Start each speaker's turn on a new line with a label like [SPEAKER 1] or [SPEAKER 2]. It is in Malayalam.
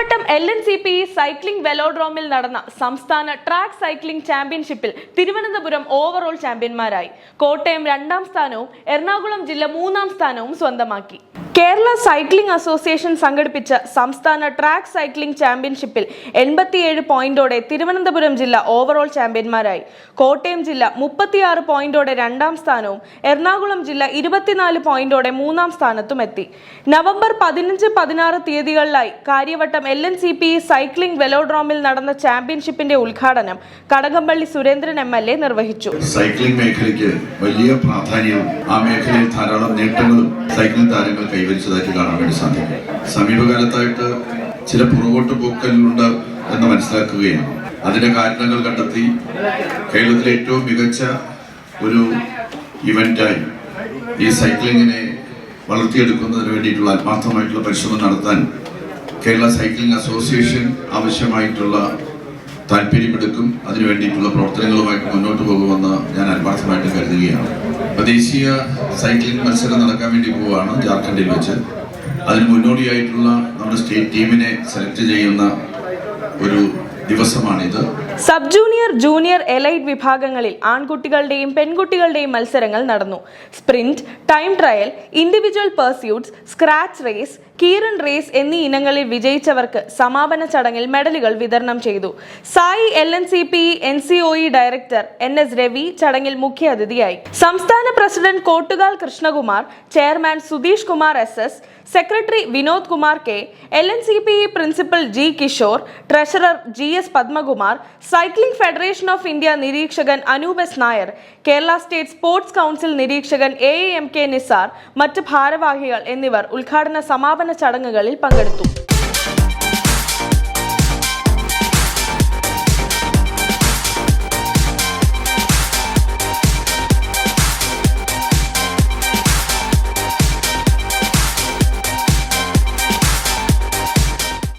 [SPEAKER 1] കാര്യവട്ടം LNCPE സൈക്ലിംഗ് വെലോഡ്രോമിൽ നടന്ന സംസ്ഥാന ട്രാക്ക് സൈക്ലിംഗ് ചാമ്പ്യൻഷിപ്പിൽ തിരുവനന്തപുരം ഓവറോൾ ചാമ്പ്യന്മാരായി. കോട്ടയം 2ാം സ്ഥാനവും എറണാകുളം ജില്ല 3ാം സ്ഥാനവും സ്വന്തമാക്കി. കേരള സൈക്ലിംഗ് അസോസിയേഷൻ സംഘടിപ്പിച്ച സംസ്ഥാന ട്രാക്ക് സൈക്ലിംഗ് ചാമ്പ്യൻഷിപ്പിൽ 87 പോയിന്റോടെ തിരുവനന്തപുരം ജില്ല ഓവറോൾ ചാമ്പ്യന്മാരായി. കോട്ടയം ജില്ല 36 പോയിന്റോടെ 2ാം സ്ഥാനവും എറണാകുളം ജില്ല 24 പോയിന്റോടെ 3ാം സ്ഥാനത്തും എത്തി. നവംബർ 15-16 തീയതികളിലായി കാര്യവട്ടം LNCPE സൈക്ലിംഗ് വെലോഡ്രോമിൽ നടന്ന ചാമ്പ്യൻഷിപ്പിന്റെ ഉദ്ഘാടനം കടകംപള്ളി സുരേന്ദ്രൻ MLA നിർവഹിച്ചു.
[SPEAKER 2] സൈക്ലിംഗ് മേഖലയ്ക്ക് വലിയ പ്രാധാന്യവും ആ മേഖലയിൽ ധാരാളം നേട്ടങ്ങളും സൈക്ലിംഗ് താരങ്ങൾ കൈവരിച്ചതായിട്ട് കാണാൻ വേണ്ടി സാധിക്കും. സമീപകാലത്തായിട്ട് ചില പുറകോട്ട് പോക്കലുണ്ട് എന്ന് മനസ്സിലാക്കുകയാണ്. അതിന്റെ കാരണങ്ങൾ കണ്ടെത്തി കേരളത്തിലെ ഏറ്റവും മികച്ച ഒരു ഇവന്റായി ഈ സൈക്ലിങ്ങിനെ വളർത്തിയെടുക്കുന്നതിന് വേണ്ടിയിട്ടുള്ള ആത്മാർത്ഥമായിട്ടുള്ള പരിശ്രമം നടത്താൻ കേരള സൈക്ലിംഗ് അസോസിയേഷൻ ആവശ്യമായിട്ടുള്ള താല്പര്യമെടുക്കും. അതിനു വേണ്ടിയിട്ടുള്ള പ്രവർത്തനങ്ങളുമായിട്ട് മുന്നോട്ട് പോകുമെന്ന് ഞാൻ ആത്മാർത്ഥമായിട്ട് കരുതുകയാണ്. ദേശീയ സൈക്ലിംഗ് മത്സരം നടക്കാൻ വേണ്ടി പോവുകയാണ് ജാർഖണ്ഡിൽ വെച്ച്. അതിന് മുന്നോടിയായിട്ടുള്ള നമ്മുടെ സ്റ്റേറ്റ് ടീമിനെ സെലക്ട് ചെയ്യുന്ന ഒരു ദിവസമാണിത്.
[SPEAKER 1] സബ് ജൂനിയർ, ജൂനിയർ, എലൈറ്റ് വിഭാഗങ്ങളിൽ ആൺകുട്ടികളുടെയും പെൺകുട്ടികളുടെയും മത്സരങ്ങൾ നടന്നു. Sprint, time trial, individual pursuits, scratch race, keirin race എന്നീ ഇനങ്ങളിൽ വിജയിച്ചവർക്ക് സമാപന ചടങ്ങിൽ മെഡലുകൾ വിതരണം ചെയ്തു. SAI LNCPE NCOE director NS Ravi ചടങ്ങിൽ മുഖ്യാതിഥിയായി. സംസ്ഥാന president Kottukal Krishnakumar, chairman Sudheesh Kumar SS, secretary Vinod Kumar K, LNCPE principal G Kishore, treasurer GS Padmakumar, cycling federation of India നിരീക്ഷകൻ Anoop S Nair, Kerala state sports council നിരീക്ഷകൻ AAMK നിസാർ, മറ്റ് ഭാരവാഹികൾ എന്നിവർ ഉദ്ഘാടന സമാപന ചടങ്ങുകളിൽ പങ്കെടുത്തു.